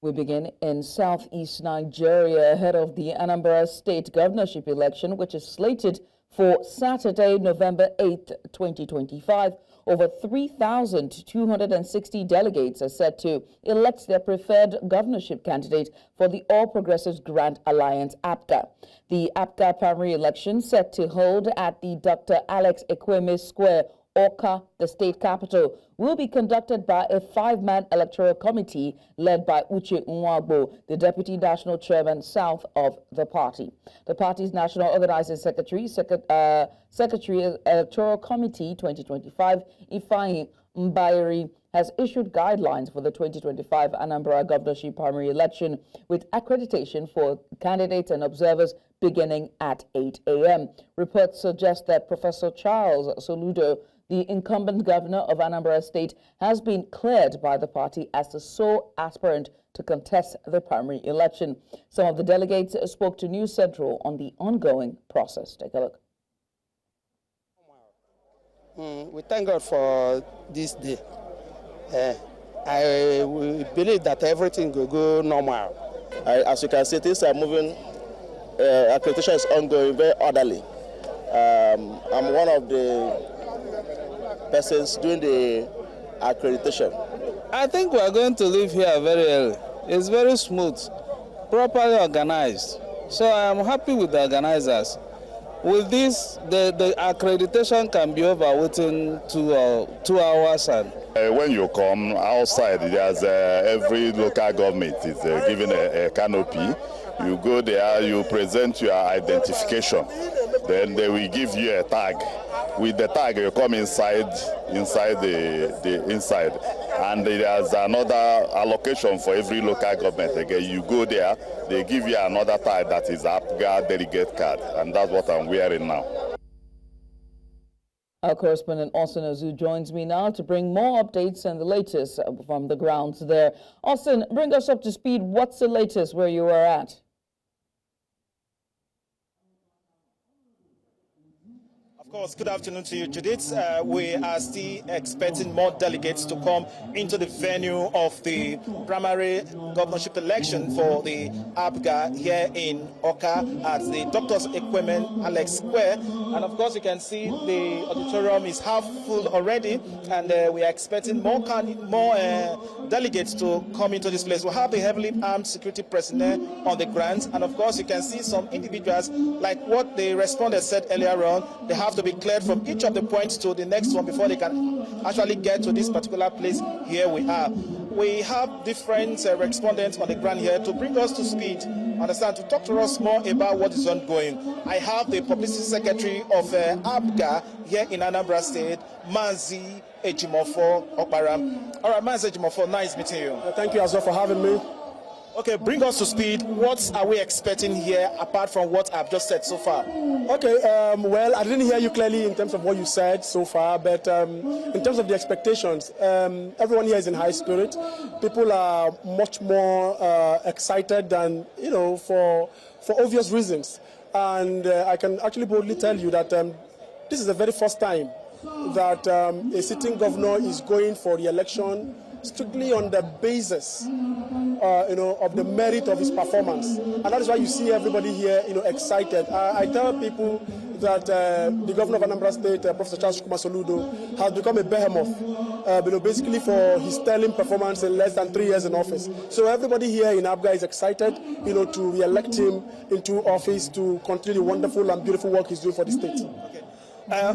We begin in southeast Nigeria ahead of the Anambra State governorship election, which is slated for Saturday, November 8th, 2025. Over 3,260 delegates are set to elect their preferred governorship candidate for the All Progressives Grand Alliance APGA. The APGA primary election set to hold at the Dr. Alex Ekweme Square, Awka, the state capital, will be conducted by a 5-man electoral committee led by Uche Nwagbo, the deputy national chairman south of the party. The party's national organizing secretary, Secretary Electoral Committee 2025, Ifeanyi Mbairi, has issued guidelines for the 2025 Anambra governorship primary election with accreditation for candidates and observers beginning at 8 a.m. Reports suggest that Professor Charles Soludo, the incumbent governor of Anambra State, has been cleared by the party as the sole aspirant to contest the primary election. Some of the delegates spoke to News Central on the ongoing process. Take a look. We thank God for this day. I believe that everything will go normal. As you can see, things are moving. Accreditation is ongoing, very orderly. I'm one of the persons doing the accreditation. I think we are going to leave here very early. It's very smooth, properly organized. So I am happy with the organizers. With this, the accreditation can be over within 2 hours. And when you come outside, there's every local government is given a canopy. You go there, you present your identification, then they will give you a tag. With the tag, you come inside the inside, and there's another allocation for every local government. Again, you go there, they give you another tag that is APGA delegate card, and that's what I'm wearing now. Our correspondent Austin Azu joins me now to bring more updates and the latest from the grounds there. Austin, bring us up to speed. What's the latest where you are at? Of course, good afternoon to you, Judith. We are still expecting more delegates to come into the venue of the primary governorship election for the APGA here in Awka at the Dr. Ekweme Alex Square. And of course, you can see the auditorium is half full already, and we are expecting more delegates to come into this place. We have the heavily armed security personnel on the ground, and of course, you can see some individuals, like what the respondent said earlier on, they have to be cleared from each of the points to the next one before they can actually get to this particular place. Here we are. We have different respondents on the ground here to bring us to speed, understand, to talk to us more about what is ongoing. I have the publicity secretary of APGA here in Anambra State, Manzi Ejimofo Okparam. All right, Manzi Ejimofo, nice meeting you. Thank you as well for having me. Okay, bring us to speed. What are we expecting here apart from what I've just said so far? Okay, well, I didn't hear you clearly in terms of what you said so far, but in terms of the expectations, everyone here is in high spirit. People are much more excited than, for obvious reasons. And I can actually boldly tell you that this is the very first time that a sitting governor is going for the election strictly on the basis, of the merit of his performance, and that is why you see everybody here, excited. I tell people that the governor of Anambra State, Professor Charles Soludo, has become a behemoth, basically for his sterling performance in less than 3 years in office. So everybody here in APGA is excited, to re-elect him into office to continue the wonderful and beautiful work he's doing for the state. Okay.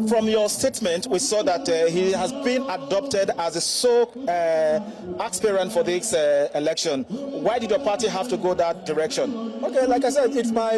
From your statement, we saw that he has been adopted as a sole aspirant for this election. Why did your party have to go that direction? Okay, like I said, it's my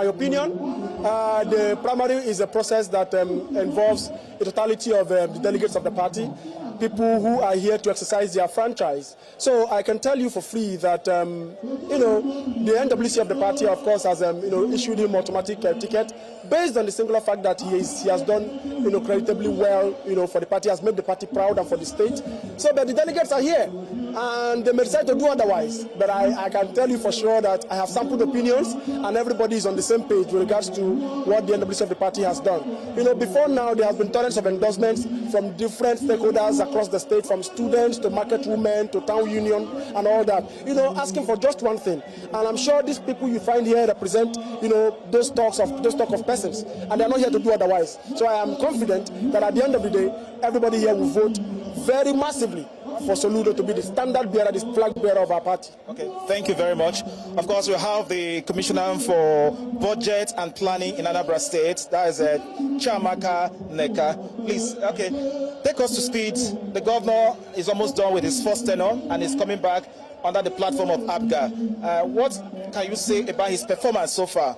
opinion. The primary is a process that involves the totality of the delegates of the party, people who are here to exercise their franchise. So I can tell you for free that, the NWC of the party, of course, has, issued him automatic ticket based on the singular fact that he has done, creditably well, for the party, has made the party proud and for the state. So, but the delegates are here, and they may decide to do otherwise. But I can tell you for sure that I have sampled opinions, and everybody is on the same page with regards to what the NWC of the party has done. Before now, there have been tons of endorsements from different stakeholders across the state, from students to market women to town union and all that, asking for just one thing. And I'm sure these people you find here represent, those talk of persons, and they're not here to do otherwise. So I am confident that at the end of the day, everybody here will vote very massively for Soludo to be the standard bearer, the flag bearer of our party. Okay, thank you very much. Of course, we have the Commissioner for Budget and Planning in Anambra State, that is Chiamaka Neka. Please, okay, take us to speed. The governor is almost done with his first tenure and is coming back under the platform of APGA. What can you say about his performance so far?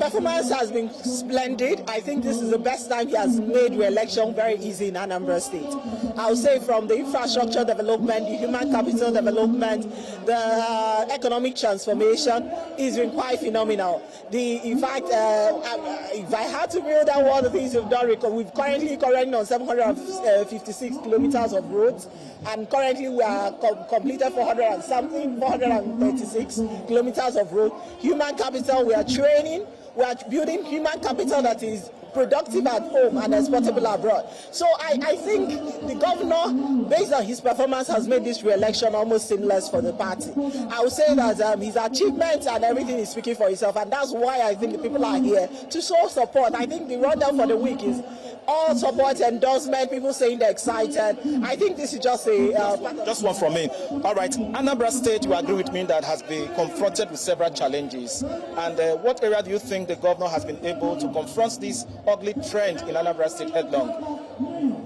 Performance has been splendid. I think this is the best time he has made re-election very easy in Anambra State. I'll say from the infrastructure development, the human capital development, the economic transformation is been quite phenomenal. In fact, if I had to build down one of the things we've done, we've currently on 756 kilometers of roads, and currently we are completed 436 kilometers of road. Human capital, we are training, we are building human capital that is productive at home and exportable abroad. So I think the governor, based on his performance, has made this re-election almost seamless for the party. I would say that his achievements and everything is speaking for itself, and that's why I think the people are here to show support. I think the rundown for the week is all support, endorsement, people saying they're excited. I think this is just just one from me. All right, Anambra State, you agree with me, that has been confronted with several challenges. And what area do you think the governor has been able to confront this ugly trend in Anambra State headlong?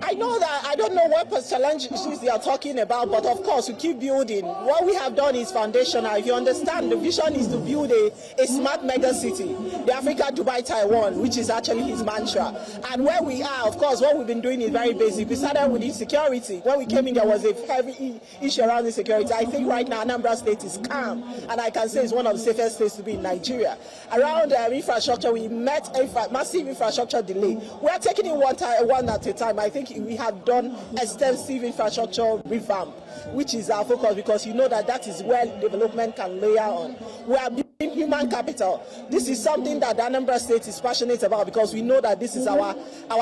I know that I don't know what challenges they are talking about, but of course we keep building. What we have done is foundational. If you understand, the vision is to build a smart mega city, the Africa Dubai Taiwan, which is actually his mantra. And where we are, of course, what we've been doing is very basic. We started with insecurity. When we came in, there was a heavy issue around insecurity. I think right now Anambra State is calm, and I can say it's one of the safest states to be in Nigeria. Around infrastructure, we met a massive infrastructure delay. We are taking it one at a time. I think we have done extensive infrastructure revamp, which is our focus, because you know that is where development can layer on. We are building human capital. This is something that the Anambra State is passionate about, because we know that this is our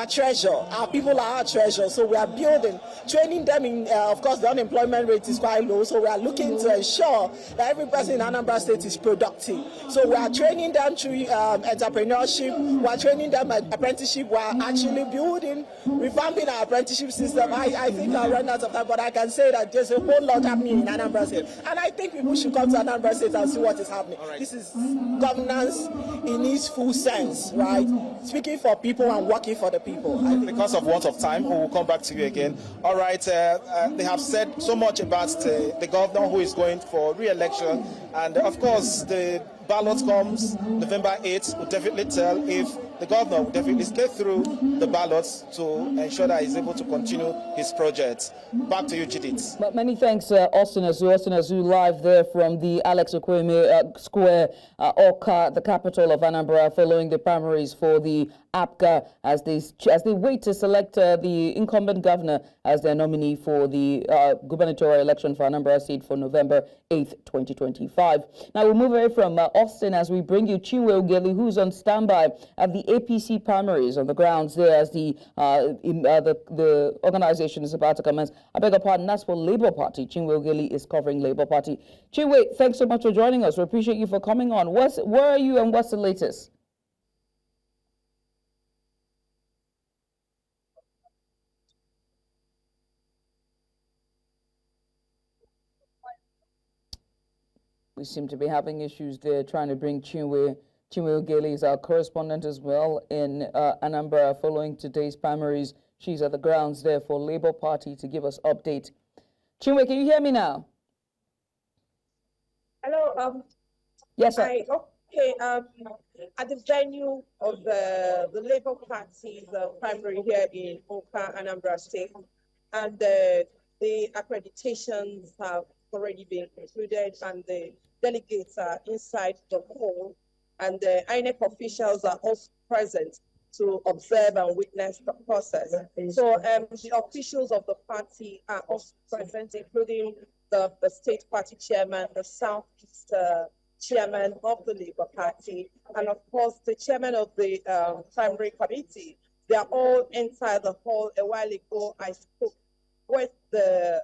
treasure. Our people are our treasure. So we are building, training them in, of course, the unemployment rate is quite low. So we are looking to ensure that every person in Anambra State is productive. So we are training them through entrepreneurship. We are training them at apprenticeship. We are actually building, revamping our apprenticeship system. I think I'll run out of time, but I can say that there's a whole lot happening in Anambra State. And I think people should come to Anambra State and see what is happening. Right. This is governance in its full sense, right? Speaking for people and working for the people. Because of want of time, we will come back to you again. All right, they have said so much about the governor who is going for re-election, and of course the ballot comes November 8th, will definitely tell if the governor will definitely get through the ballots to ensure that he's able to continue his project. Back to you, Judith. But many thanks, Austin Azu, live there from the Alex Okweme Square, Oka, the capital of Anambra, following the primaries for the APGA as they wait to select the incumbent governor as their nominee for the gubernatorial election for Anambra State for November 8th, 2025. Now we'll move away from Austin as we bring you Chinwe Ugeli, who's on standby at the APC primaries on the grounds there as the organization is about to commence. I beg your pardon, that's for Labour Party. Chinwe Ugeli is covering Labour Party. Chinwe, thanks so much for joining us. We appreciate you for coming on. Where are you and what's the latest? We seem to be having issues there trying to bring Chinwe Ugeli is our correspondent as well in Anambra following today's primaries. She's at the grounds there for Labour Party to give us update. Chinwe, can you hear me now? Hello. Yes, sir. Okay. At the venue of the Labour Party's primary here in Oka, Anambra State, and the accreditations have already been concluded, and the delegates are inside the hall, and the INEC officials are also present to observe and witness the process. So the officials of the party are also present, including the state party chairman, the Southeast chairman of the Labour Party, and of course the chairman of the primary committee They are all inside the hall. A while ago, I spoke with the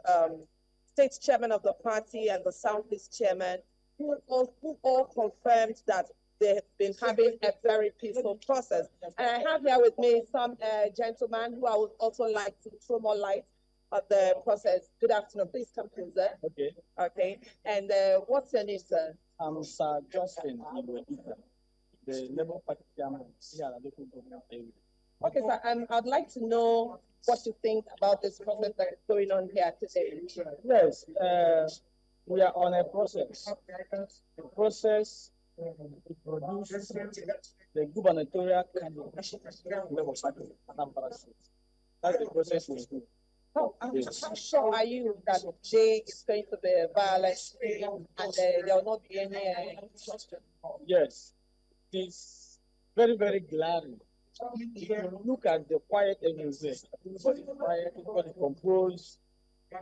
state chairman of the party and the Southeast chairman, who all confirmed that they have been having a very peaceful process. And I have here with me some gentlemen who I would also like to throw more light on the process. Good afternoon. Please come closer. Okay. Okay. And what's your name, sir? I'm Sir Justin, the Labour Party chairman here at the local government area. Okay, sir. I'd like to know what you think about this process that is going on here today. Yes, we are on a process. The process to produce the gubernatorial candidate of Labour Party Anambra State. That's the process we do. How sure are you that today is going to be violent and there will not be any exhaustion? Yes, it is very, very glaring. If you look at the quiet areas there, everybody is quiet, everybody composed,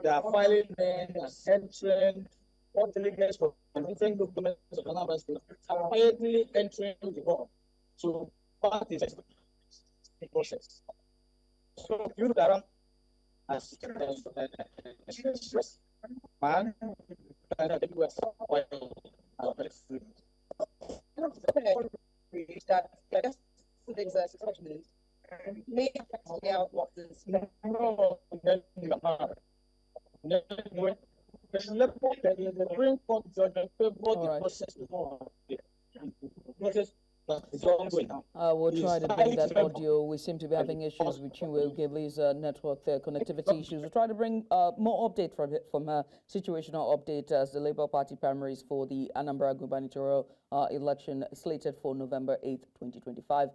they are filing men and entering, all delegates from different documents of Anambra State are quietly entering the hall. So, part is the process. So, if you look around, as man, that may affect the outlook. The Supreme Court judgment favored the process before the process is ongoing now. We'll try to bring that audio. We seem to be having issues with Chiwe's network there, connectivity issues. We'll try to bring more update from her, situational update as the Labour Party primaries for the Anambra gubernatorial election slated for November 8th, 2025.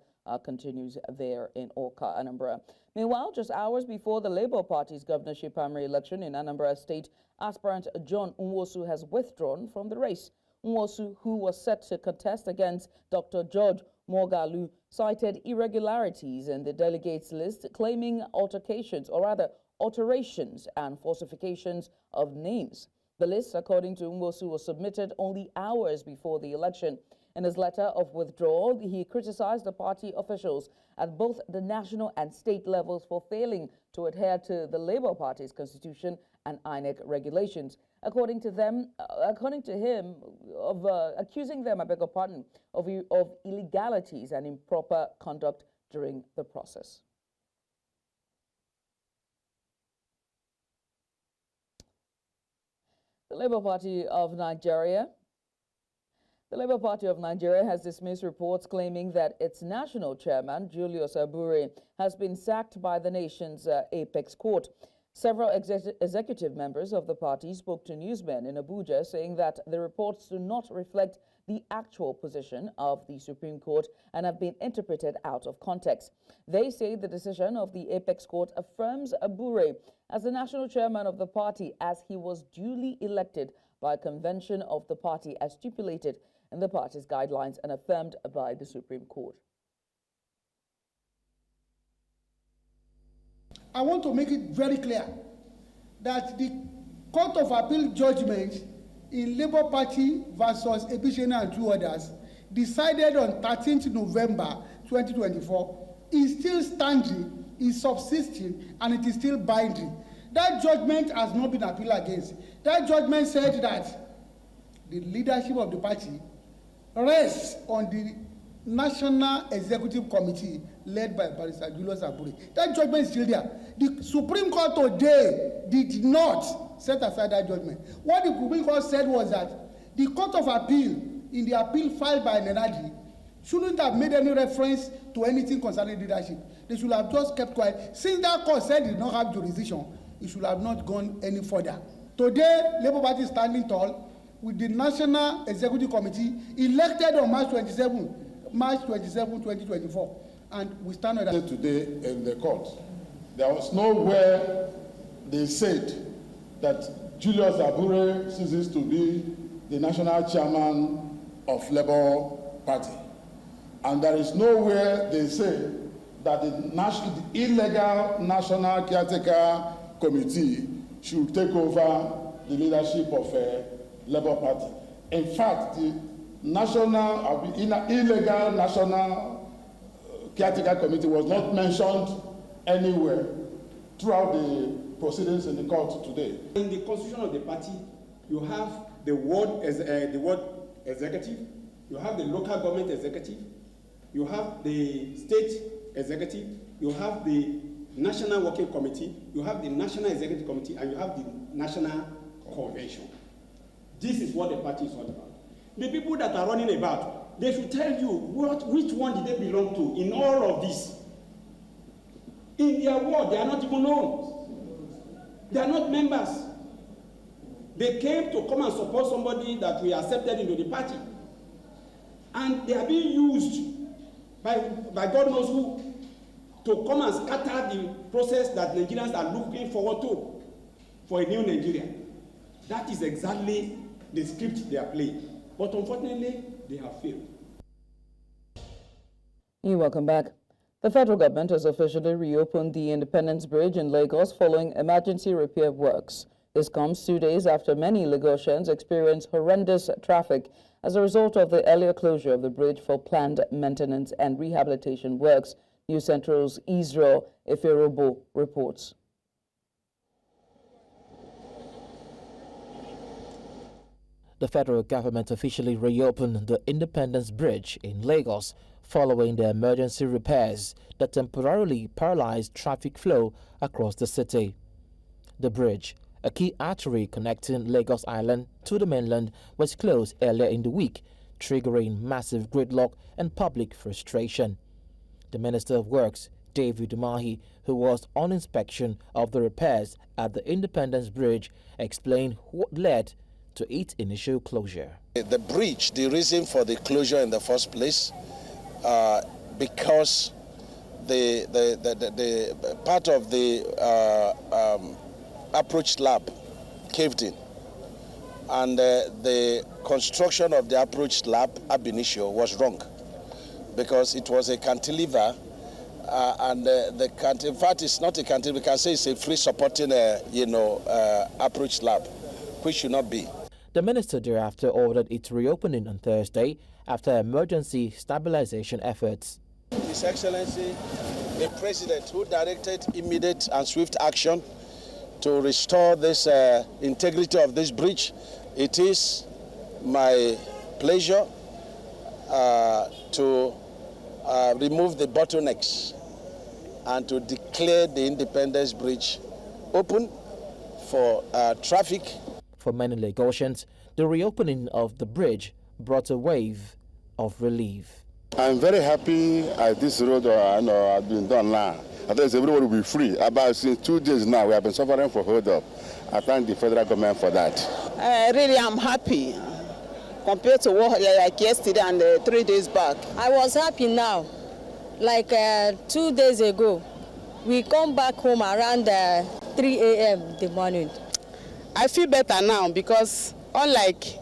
Continues there in Awka, Anambra. Meanwhile, just hours before the Labour Party's governorship primary election in Anambra State, aspirant John Nwosu has withdrawn from the race. Nwosu, who was set to contest against Dr. George Moghalu, cited irregularities in the delegates list, claiming alterations and falsifications of names. The list, according to Nwosu, was submitted only hours before the election. In his letter of withdrawal, he criticized the party officials at both the national and state levels for failing to adhere to the Labour Party's constitution and INEC regulations. According to him, accusing them, of illegalities and improper conduct during the process. The Labour Party of Nigeria has dismissed reports claiming that its national chairman, Julius Abure, has been sacked by the nation's apex court. Several executive members of the party spoke to newsmen in Abuja, saying that the reports do not reflect the actual position of the Supreme Court and have been interpreted out of context. They say the decision of the apex court affirms Abure as the national chairman of the party, as he was duly elected by a convention of the party as stipulated in the party's guidelines and affirmed by the Supreme Court. I want to make it very clear that the Court of Appeal judgment in Labour Party versus Ebishena and two others, decided on 13th November 2024, is still standing, is subsisting, and it is still binding. That judgment has not been appealed against. That judgment said that the leadership of the party rests on the National Executive Committee led by Barrister Julius Abure. That judgment is still there. The Supreme Court today did not set aside that judgment. What the Supreme Court said was that the Court of Appeal, in the appeal filed by Nenadi, shouldn't have made any reference to anything concerning leadership. They should have just kept quiet. Since that court said it did not have jurisdiction, it should have not gone any further. Today, Labour Party is standing tall with the National Executive Committee elected on March 27, 2024. And we stand on that. Today in the court, there was nowhere they said that Julius Abure ceases to be the national chairman of Labour Party. And there is nowhere they say that the illegal National Caretaker Committee should take over the leadership of Labour Party. In fact, the illegal National caretaker committee was not mentioned anywhere throughout the proceedings in the court today. In the constitution of the party, you have the ward executive, you have the local government executive, you have the state executive, you have the national working committee, you have the national executive committee, and you have the national convention. This is what the party is all about. The people that are running about, they should tell you which one did they belong to in all of this. In their ward, they are not even known. They are not members. They came to come and support somebody that we accepted into the party. And they are being used by God knows who to come and scatter the process that Nigerians are looking forward to for a new Nigeria. That is exactly the script they are playing. But unfortunately, they have failed. You're welcome back. The federal government has officially reopened the Independence Bridge in Lagos following emergency repair works. This comes 2 days after many Lagosians experienced horrendous traffic as a result of the earlier closure of the bridge for planned maintenance and rehabilitation works. News Central's Israel Eferobo reports. The federal government officially reopened the Independence Bridge in Lagos following the emergency repairs that temporarily paralyzed traffic flow across the city. The bridge, a key artery connecting Lagos Island to the mainland, was closed earlier in the week, triggering massive gridlock and public frustration. The Minister of Works, David Umahi, who was on inspection of the repairs at the Independence Bridge, explained what led to its initial closure. The bridge, the reason for the closure in the first place, because the part of the approach slab caved in, and the construction of the approach slab ab initio was wrong, because it was a cantilever, and in fact it's not a cantilever. We can say it's a free supporting approach slab, which should not be. The minister thereafter ordered its reopening on Thursday after emergency stabilization efforts. His Excellency, the President, who directed immediate and swift action to restore this integrity of this bridge, it is my pleasure to remove the bottlenecks and to declare the Independence Bridge open for traffic. For many Lagosians, the reopening of the bridge brought a wave of relief. I'm very happy as this road has been done now. I think everybody will be free. About since 2 days now, we have been suffering for hold up. I thank the federal government for that. Really, I'm happy compared to what like yesterday and 3 days back. I was happy now. Like 2 days ago, we come back home around 3 a.m. in the morning. I feel better now because unlike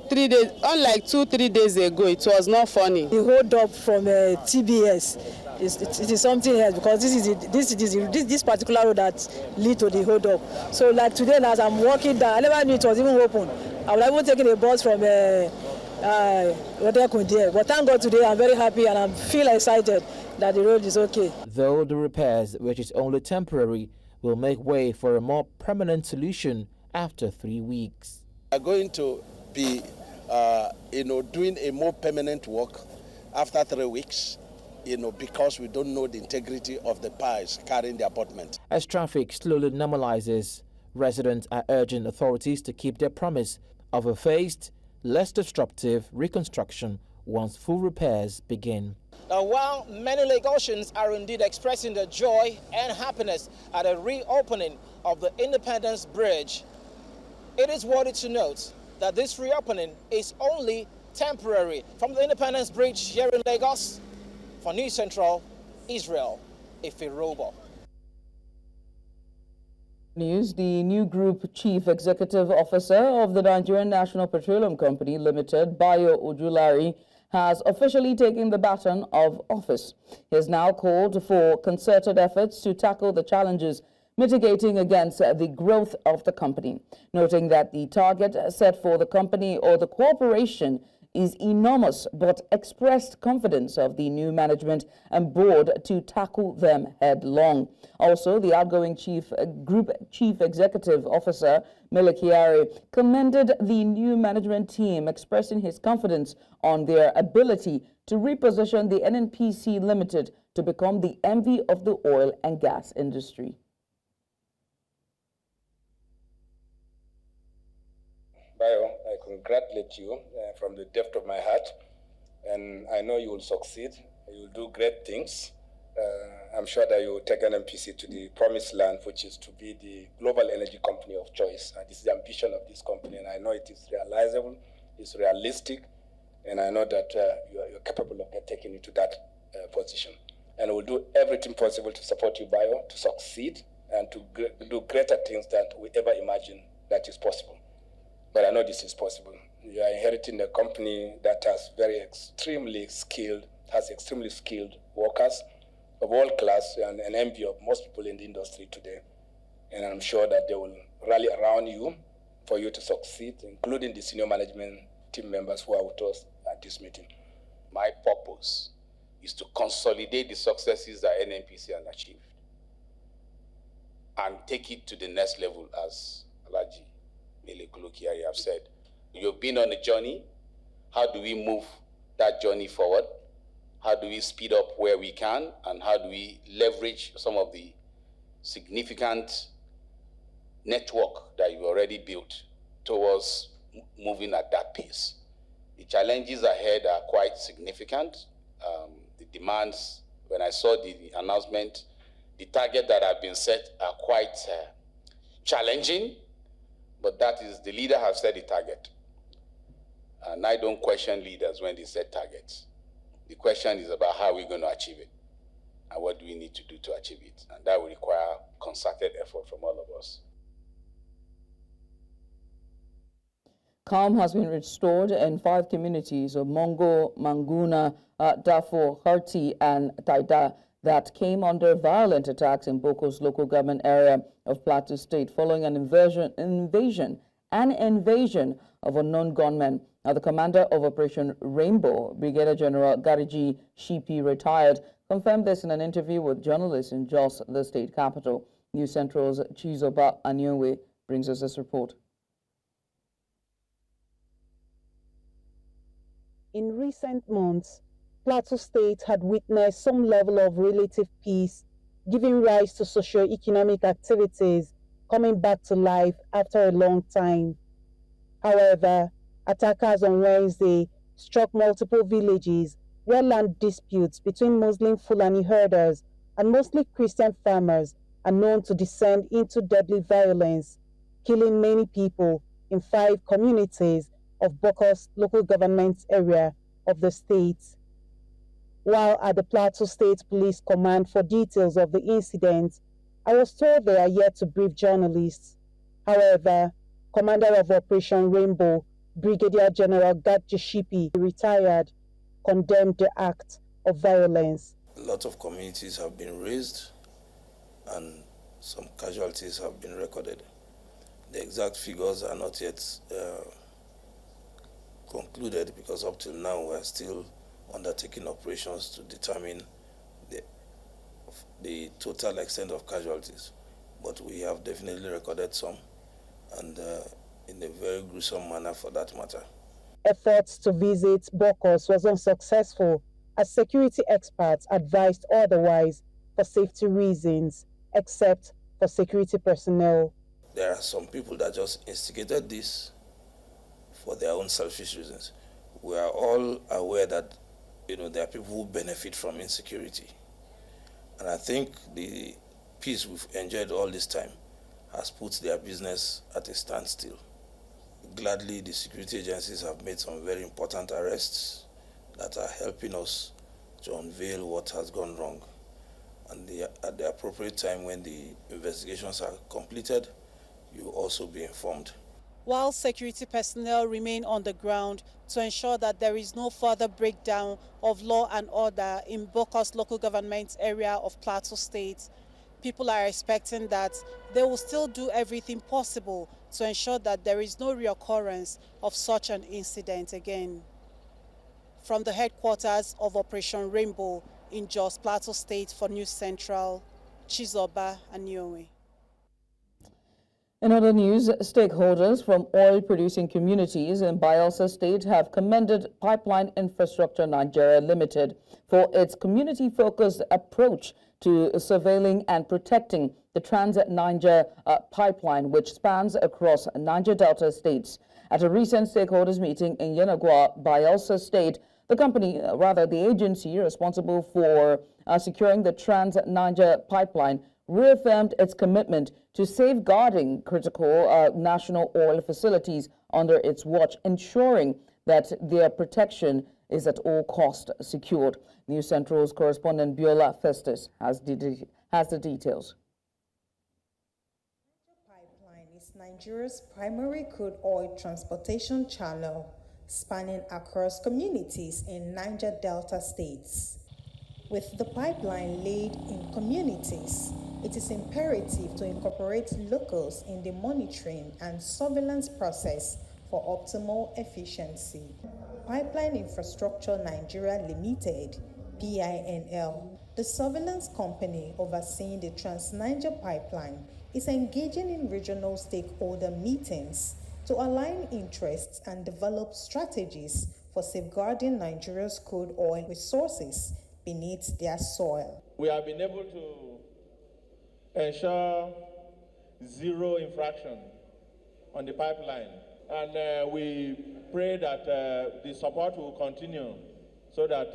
2-3 days ago, it was not funny. The hold up from TBS it is something else, because this particular road that lead to the hold up. So like today, as I'm walking down, I never knew it was even open. I would have even taken a bus from but thank God today I'm very happy and I feel excited that the road is okay. Though the repairs, which is only temporary, will make way for a more permanent solution after 3 weeks. We are going to be doing a more permanent work after 3 weeks, because we don't know the integrity of the piles carrying the abutment. As traffic slowly normalizes, residents are urging authorities to keep their promise of a phased, less disruptive reconstruction once full repairs begin. Now, while many Lagosians are indeed expressing their joy and happiness at a reopening of the Independence Bridge, it is worthy to note that this reopening is only temporary. From the Independence Bridge here in Lagos, for News Central, Israel Eferobo. News: the new group chief executive officer of the Nigerian National Petroleum Company Limited, Bayo Ojulari, has officially taken the baton of office. He has now called for concerted efforts to tackle the challenges mitigating against the growth of the company, noting that the target set for the company or the corporation is enormous, but expressed confidence of the new management and board to tackle them headlong. Also, the outgoing Group Chief Executive Officer, Melekiare, commended the new management team, expressing his confidence on their ability to reposition the NNPC Limited to become the envy of the oil and gas industry. Bayo, I congratulate you from the depth of my heart, and I know you will succeed. You will do great things. I'm sure that you will take NNPC to the promised land, which is to be the global energy company of choice. And this is the ambition of this company, and I know it is realizable, it's realistic, and I know that you're capable of taking it to that position. And we'll do everything possible to support you, Bayo, to succeed and to do greater things than we ever imagined that is possible. But I know this is possible. You are inheriting a company that has extremely skilled workers of all class and an envy of most people in the industry today. And I'm sure that they will rally around you for you to succeed, including the senior management team members who are with us at this meeting. My purpose is to consolidate the successes that NNPC has achieved and take it to the next level, as Alhaji Melekiare have said. You've been on a journey. How do we move that journey forward? How do we speed up where we can? And how do we leverage some of the significant network that you've already built towards moving at that pace? The challenges ahead are quite significant. The demands, when I saw the announcement, the target that have been set are quite challenging, but that is, the leader has set the target. And I don't question leaders when they set targets. The question is about how we're going to achieve it and what do we need to do to achieve it. And that will require concerted effort from all of us. Calm has been restored in 5 communities of Mongo, Manguna, Darfur, Harti, and Taida that came under violent attacks in Boko's local government area of Plateau State following an invasion of unknown gunmen. Now, the commander of Operation Rainbow, Brigadier General Gariji Shipi, retired, confirmed this in an interview with journalists in Jos, the state capital. News Central's Chizoba Anyonwe brings us this report. In recent months, Plateau State had witnessed some level of relative peace, giving rise to socio-economic activities coming back to life after a long time. However, attackers on Wednesday struck multiple villages where land disputes between Muslim Fulani herders and mostly Christian farmers are known to descend into deadly violence, killing many people in 5 communities of Boko's local government area of the state. While at the Plateau State Police Command for details of the incident, I was told they are yet to brief journalists. However, Commander of Operation Rainbow, Brigadier General Gariji Shipi, retired, condemned the act of violence. A lot of communities have been razed and some casualties have been recorded. The exact figures are not yet concluded because up till now we are still undertaking operations to determine the total extent of casualties. But we have definitely recorded some, and in a very gruesome manner for that matter. Efforts to visit Bokos was unsuccessful as security experts advised otherwise for safety reasons, except for security personnel. There are some people that just instigated this for their own selfish reasons. We are all aware that there are people who benefit from insecurity. And I think the peace we've enjoyed all this time has put their business at a standstill. Gladly, the security agencies have made some very important arrests that are helping us to unveil what has gone wrong. And at the appropriate time when the investigations are completed, you will also be informed. While security personnel remain on the ground to ensure that there is no further breakdown of law and order in Boko's local government area of Plateau State, people are expecting that they will still do everything possible to ensure that there is no reoccurrence of such an incident again. from the headquarters of Operation Rainbow in Jos Plateau State for News Central, Chizoba Aniowe. In other news, stakeholders from oil-producing communities in Bayelsa State have commended Pipeline Infrastructure Nigeria Limited for its community-focused approach to surveilling and protecting the Trans-Niger pipeline, which spans across Niger Delta states. At a recent stakeholders meeting in Yenagoa, Bayelsa State, the agency responsible for securing the Trans-Niger pipeline reaffirmed its commitment to safeguarding critical national oil facilities under its watch, ensuring that their protection is at all costs secured. News Central's correspondent Biola Festus has the details. The pipeline is Nigeria's primary crude oil transportation channel, spanning across communities in Niger Delta states. With the pipeline laid in communities, it is imperative to incorporate locals in the monitoring and surveillance process for optimal efficiency. Pipeline Infrastructure Nigeria Limited, PINL, the surveillance company overseeing the Trans-Niger pipeline, is engaging in regional stakeholder meetings to align interests and develop strategies for safeguarding Nigeria's crude oil resources beneath their soil. We have been able to ensure zero infraction on the pipeline, and we pray that the support will continue so that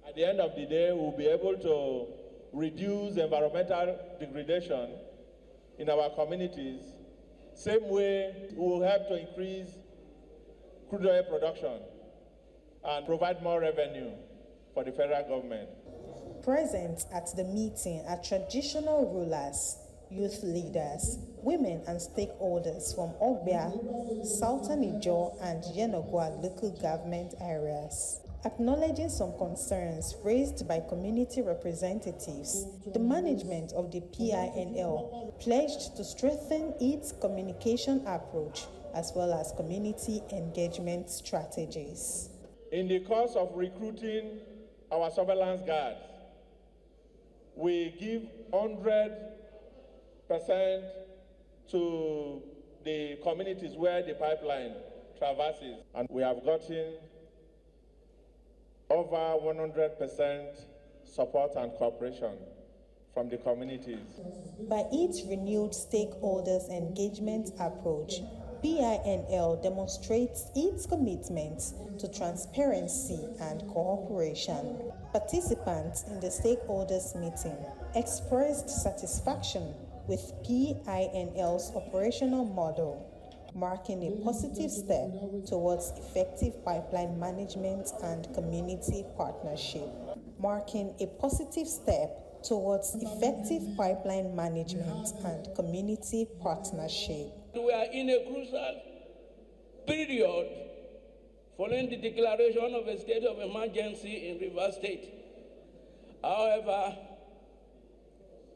at the end of the day we'll be able to reduce environmental degradation in our communities. Same way we will help to increase crude oil production and provide more revenue for the federal government. Present at the meeting are traditional rulers, youth leaders, women and stakeholders from Ogbia, Southern Ijaw and Yenagoa local government areas. Acknowledging some concerns raised by community representatives, the management of the PINL pledged to strengthen its communication approach as well as community engagement strategies. In the course of recruiting our surveillance guards, we give 100% to the communities where the pipeline traverses, and we have gotten over 100% support and cooperation from the communities. By its renewed stakeholders engagement approach, PINL demonstrates its commitment to transparency and cooperation. Participants in the stakeholders meeting expressed satisfaction with PINL's operational model, marking a positive step towards effective pipeline management and community partnership. We are in a crucial period following the declaration of a state of emergency in Rivers State. However,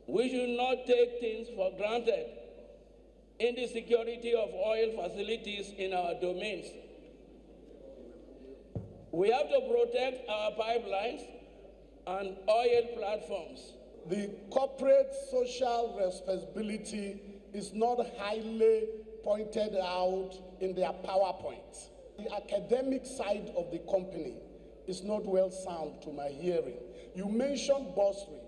we should not take things for granted in the security of oil facilities in our domains. We have to protect our pipelines and oil platforms. The corporate social responsibility is not highly pointed out in their PowerPoint. The academic side of the company is not well sound to my hearing. You mentioned bursary.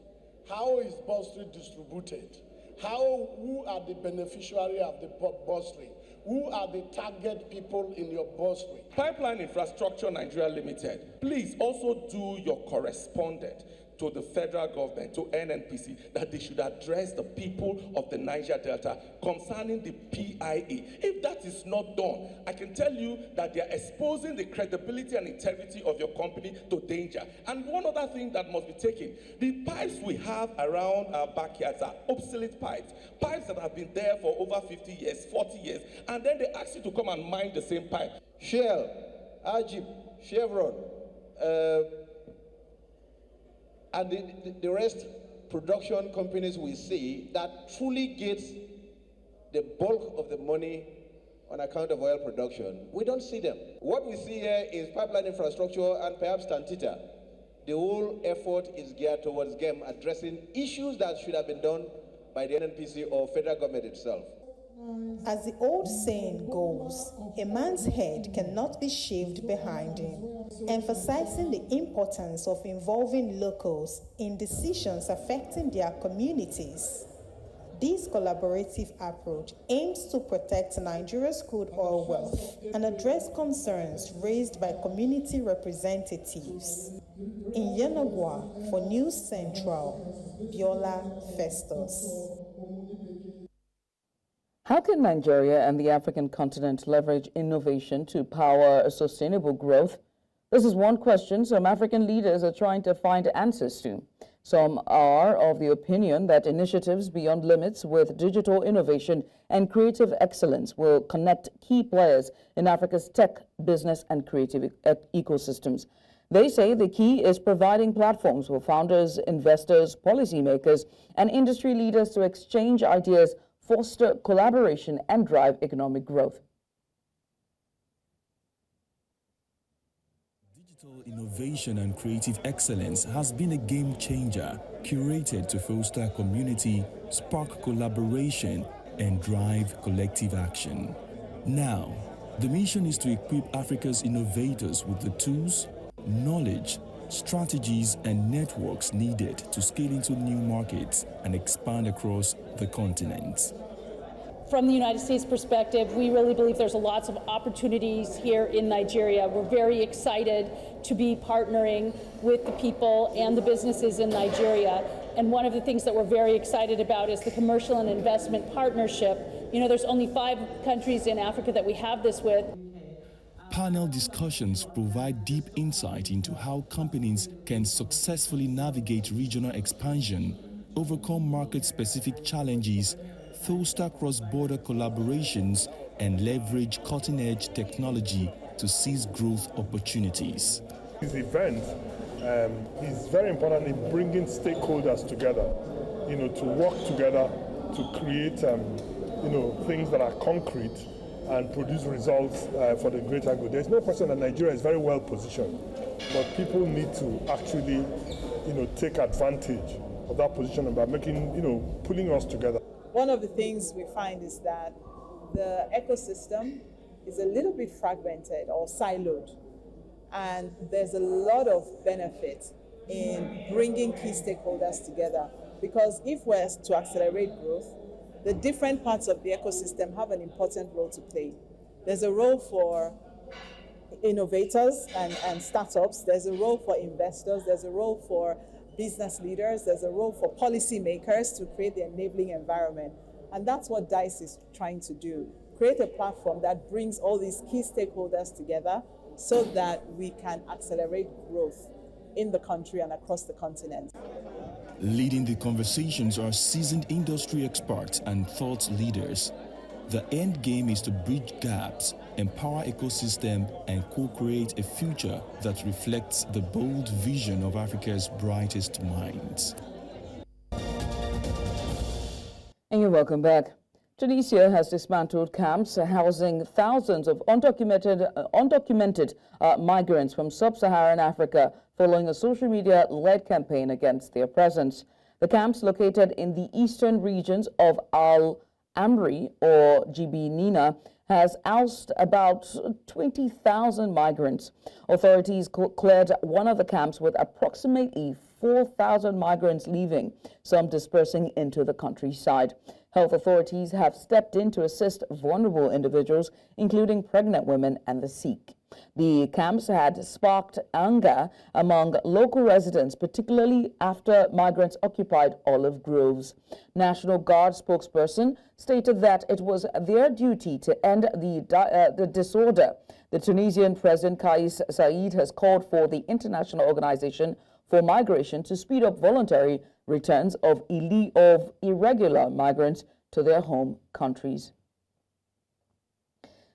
How is bursary distributed? Who are the beneficiary of the bursary? Who are the target people in your bursary? Pipeline Infrastructure Nigeria Limited, please also do your correspondent to the federal government, to NNPC, that they should address the people of the Niger Delta concerning the PIA. If that is not done, I can tell you that they are exposing the credibility and integrity of your company to danger. And one other thing that must be taken, the pipes we have around our backyards are obsolete pipes that have been there for over 50 years, 40 years, and then they ask you to come and mine the same pipe. Shell, Agip, Chevron, and the rest production companies we see that truly get the bulk of the money on account of oil production. We don't see them. What we see here is pipeline infrastructure and perhaps Tantita. The whole effort is geared towards GEM addressing issues that should have been done by the NNPC or federal government itself. As the old saying goes, a man's head cannot be shaved behind him, emphasizing the importance of involving locals in decisions affecting their communities. This collaborative approach aims to protect Nigeria's crude oil wealth and address concerns raised by community representatives. In Yenagoa, for News Central, Biola Festus. How can Nigeria and the African continent leverage innovation to power sustainable growth? This is one question some African leaders are trying to find answers to. Some are of the opinion that initiatives beyond limits with digital innovation and creative excellence will connect key players in Africa's tech, business, and creative ecosystems. They say the key is providing platforms for founders, investors, policymakers, and industry leaders to exchange ideas, foster collaboration, and drive economic growth. Digital innovation and creative excellence has been a game changer, curated to foster community, spark collaboration, and drive collective action. Now, the mission is to equip Africa's innovators with the tools, knowledge, strategies, and networks needed to scale into new markets and expand across the continent. From the United States perspective, we really believe there's lots of opportunities here in Nigeria. We're very excited to be partnering with the people and the businesses in Nigeria. And one of the things that we're very excited about is the commercial and investment partnership. You know, there's only 5 countries in Africa that we have this with. Panel discussions provide deep insight into how companies can successfully navigate regional expansion, overcome market-specific challenges, foster cross-border collaborations, and leverage cutting-edge technology to seize growth opportunities. This event is very important in bringing stakeholders together, to work together to create, things that are concrete and produce results for the greater good. There's no question that Nigeria is very well positioned, but people need to actually, take advantage of that position by making, pulling us together. One of the things we find is that the ecosystem is a little bit fragmented or siloed, and there's a lot of benefit in bringing key stakeholders together, because if we're to accelerate growth, the different parts of the ecosystem have an important role to play. There's a role for innovators and startups, there's a role for investors, there's a role for business leaders, there's a role for policymakers to create the enabling environment. And that's what DICE is trying to do, create a platform that brings all these key stakeholders together so that we can accelerate growth in the country and across the continent. Leading the conversations are seasoned industry experts and thought leaders. The end game is to bridge gaps, empower ecosystem, and co-create a future that reflects the bold vision of Africa's brightest minds. And you're welcome back. Tunisia has dismantled camps housing thousands of undocumented migrants from sub-Saharan Africa following a social media-led campaign against their presence. The camps, located in the eastern regions of Al-Amri or Jibinina, has housed about 20,000 migrants. Authorities cleared one of the camps with approximately 4,000 migrants leaving, some dispersing into the countryside. Health authorities have stepped in to assist vulnerable individuals, including pregnant women and the sick. The camps had sparked anger among local residents, particularly after migrants occupied olive groves. National Guard spokesperson stated that it was their duty to end the disorder. The Tunisian President Kais Saied has called for the International Organization for Migration to speed up voluntary returns of irregular migrants to their home countries.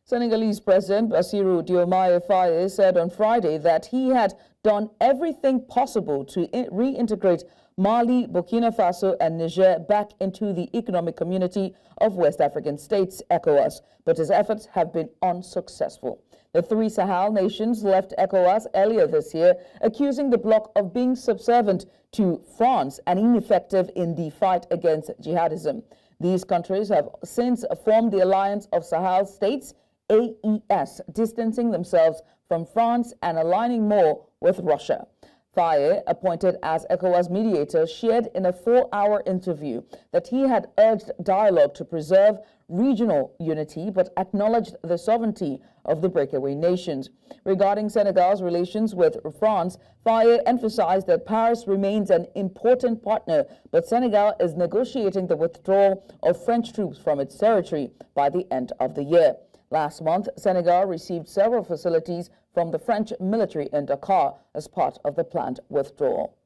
Senegalese President Bassirou Diomaye Faye said on Friday that he had done everything possible to reintegrate Mali, Burkina Faso, and Niger back into the Economic Community of West African States, ECOWAS, but his efforts have been unsuccessful. The three Sahel nations left ECOWAS earlier this year, accusing the bloc of being subservient to France and ineffective in the fight against jihadism. These countries have since formed the Alliance of Sahel States, AES, distancing themselves from France and aligning more with Russia. Faye, appointed as ECOWAS mediator, shared in a 4-hour interview that he had urged dialogue to preserve regional unity but acknowledged the sovereignty of the breakaway nations. Regarding Senegal's relations with France, Faye emphasized that Paris remains an important partner, but Senegal is negotiating the withdrawal of French troops from its territory by the end of the year. Last month, Senegal received several facilities from the French military in Dakar as part of the planned withdrawal.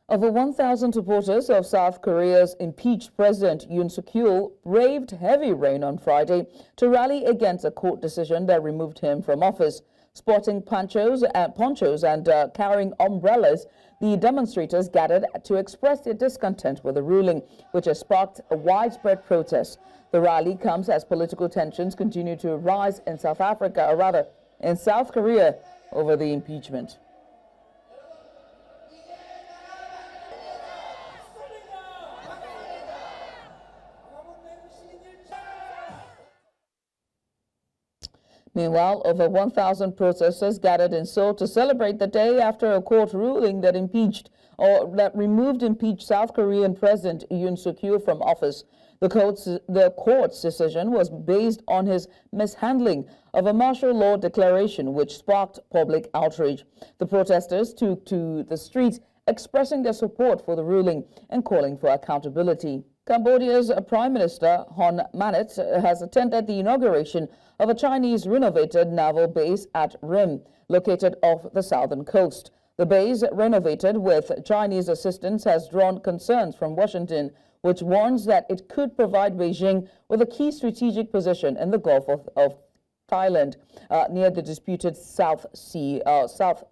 Over 1,000 supporters of South Korea's impeached President Yoon Suk-yeol braved heavy rain on Friday to rally against a court decision that removed him from office. Sporting ponchos and carrying umbrellas, the demonstrators gathered to express their discontent with the ruling, which has sparked a widespread protest. The rally comes as political tensions continue to rise in South Korea over the impeachment. Meanwhile, over 1,000 protesters gathered in Seoul to celebrate the day after a court ruling that removed impeached South Korean President Yoon Suk-yeol from office. The court's decision was based on his mishandling of a martial law declaration, which sparked public outrage. The protesters took to the streets expressing their support for the ruling and calling for accountability. Cambodia's Prime Minister Hun Manet has attended the inauguration of a Chinese renovated naval base at Rim, located off the southern coast. The base, renovated with Chinese assistance, has drawn concerns from Washington, which warns that it could provide Beijing with a key strategic position in the Gulf of Thailand, near the disputed South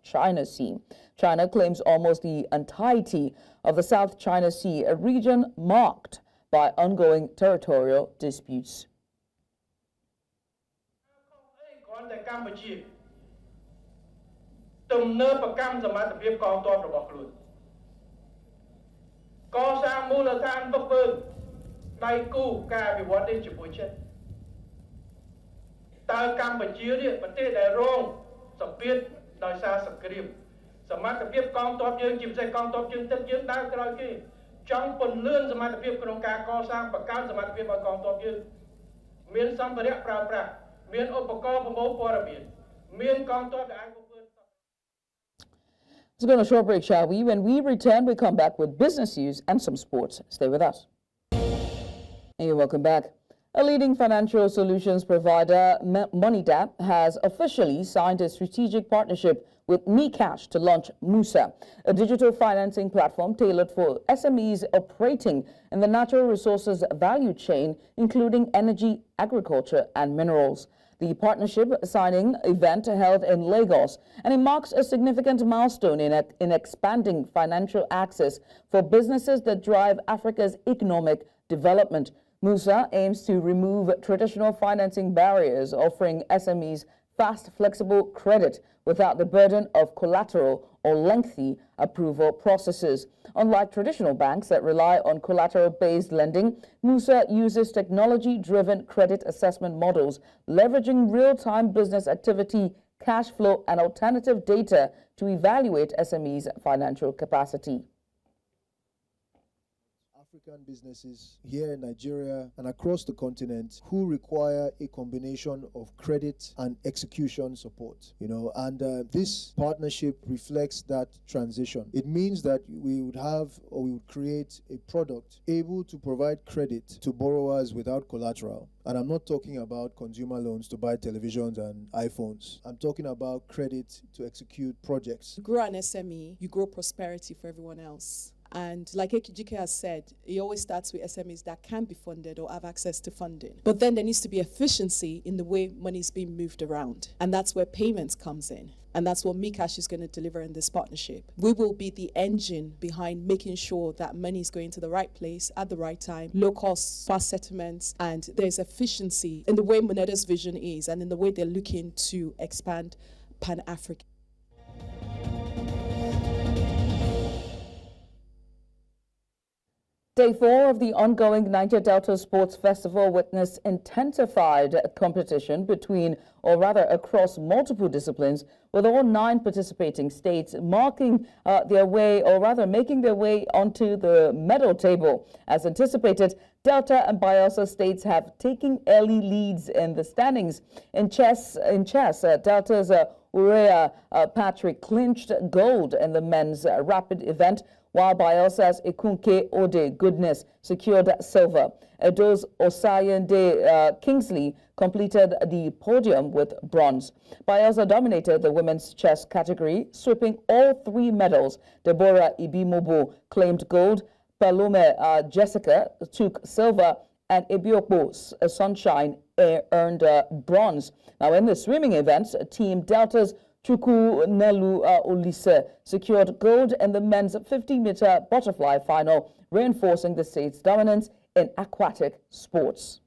China Sea. China claims almost the entirety of the South China Sea, a region marked by ongoing territorial disputes. Let's go on a short break, shall we? When we return, we come back with business news and some sports. Stay with us. And you're welcome back. A leading financial solutions provider, MoneyDap, has officially signed a strategic partnership with MeCash to launch Musa, a digital financing platform tailored for SMEs operating in the natural resources value chain, including energy, agriculture, and minerals. The partnership signing event held in Lagos, and it marks a significant milestone in expanding financial access for businesses that drive Africa's economic development. Musa aims to remove traditional financing barriers, offering SMEs fast, flexible credit without the burden of collateral or lengthy approval processes. Unlike traditional banks that rely on collateral-based lending, Musa uses technology-driven credit assessment models, leveraging real-time business activity, cash flow, and alternative data to evaluate SMEs' financial capacity. African businesses here in Nigeria and across the continent who require a combination of credit and execution support, and this partnership reflects that transition. It means that we would create a product able to provide credit to borrowers without collateral. And I'm not talking about consumer loans to buy televisions and iPhones. I'm talking about credit to execute projects. You grow an SME, you grow prosperity for everyone else. And like Ekijike has said, it always starts with SMEs that can be funded or have access to funding. But then there needs to be efficiency in the way money is being moved around. And that's where payments comes in. And that's what Mikash is going to deliver in this partnership. We will be the engine behind making sure that money is going to the right place at the right time, low cost, fast settlements, and there's efficiency in the way Moneda's vision is and in the way they're looking to expand Pan-African. Day 4 of the ongoing Niger Delta Sports Festival witnessed intensified competition between, or rather across multiple disciplines, with all 9 participating states making their way, or rather making their way onto the medal table. As anticipated, Delta and Bayelsa states have taken early leads in the standings. In chess, Delta's Urea Patrick clinched gold in the men's rapid event, while Bayelsa's Ekunke Ode Goodness secured silver. Edo's Osayende Kingsley completed the podium with bronze. Bayelsa dominated the women's chess category, sweeping all 3 medals. Deborah Ibimobo claimed gold, Palome Jessica took silver, and Ebiokpo Sunshine earned bronze. Now, in the swimming events, Team Delta's Chuku Nelu Olise secured gold in the men's 50-meter butterfly final, reinforcing the state's dominance in aquatic sports.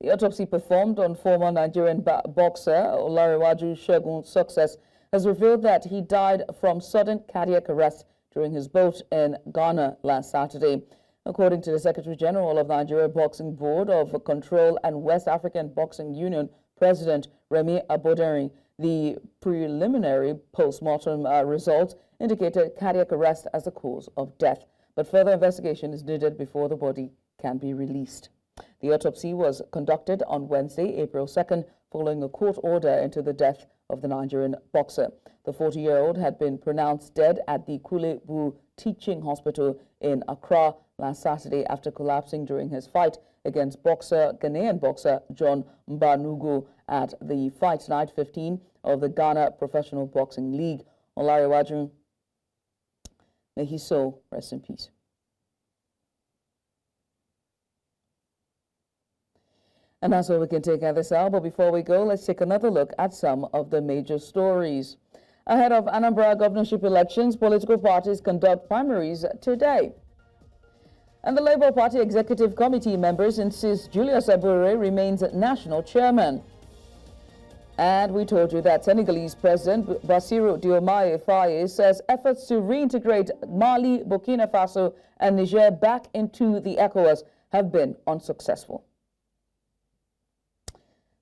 The autopsy performed on former Nigerian boxer Olariwaju Segun's success has revealed that he died from sudden cardiac arrest during his bout in Ghana last Saturday. According to the Secretary General of Nigeria Boxing Board of Control and West African Boxing Union President Remi Aboderi, the preliminary post-mortem results indicated cardiac arrest as the cause of death, but further investigation is needed before the body can be released. The autopsy was conducted on Wednesday, April 2nd, following a court order into the death of the Nigerian boxer. The 40-year-old had been pronounced dead at the Kulebu Teaching Hospital in Accra last Saturday after collapsing during his fight against Ghanaian boxer John Mbanugo at the Fight Night 15 of the Ghana Professional Boxing League. Olariwaju, may his soul rest in peace. And that's all we can take at this hour. But before we go, let's take another look at some of the major stories. Ahead of Anambra governorship elections, political parties conduct primaries today. And the Labour Party Executive Committee members insist Julius Abure remains national chairman. And we told you that Senegalese President Bassirou Diomaye Faye says efforts to reintegrate Mali, Burkina Faso and Niger back into the ECOWAS have been unsuccessful.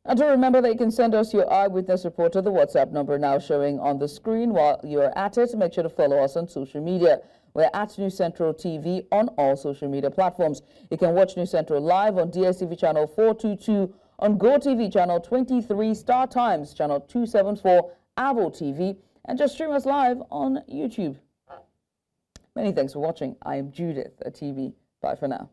And to remember that you can send us your eyewitness report to the WhatsApp number now showing on the screen. While you're at it, make sure to follow us on social media. We're at News Central TV on all social media platforms. You can watch News Central live on DSTV channel 422, on GoTV channel 23, Star Times channel 274, Avo TV, and just stream us live on YouTube. Many thanks for watching. I am Judith at TV. Bye for now.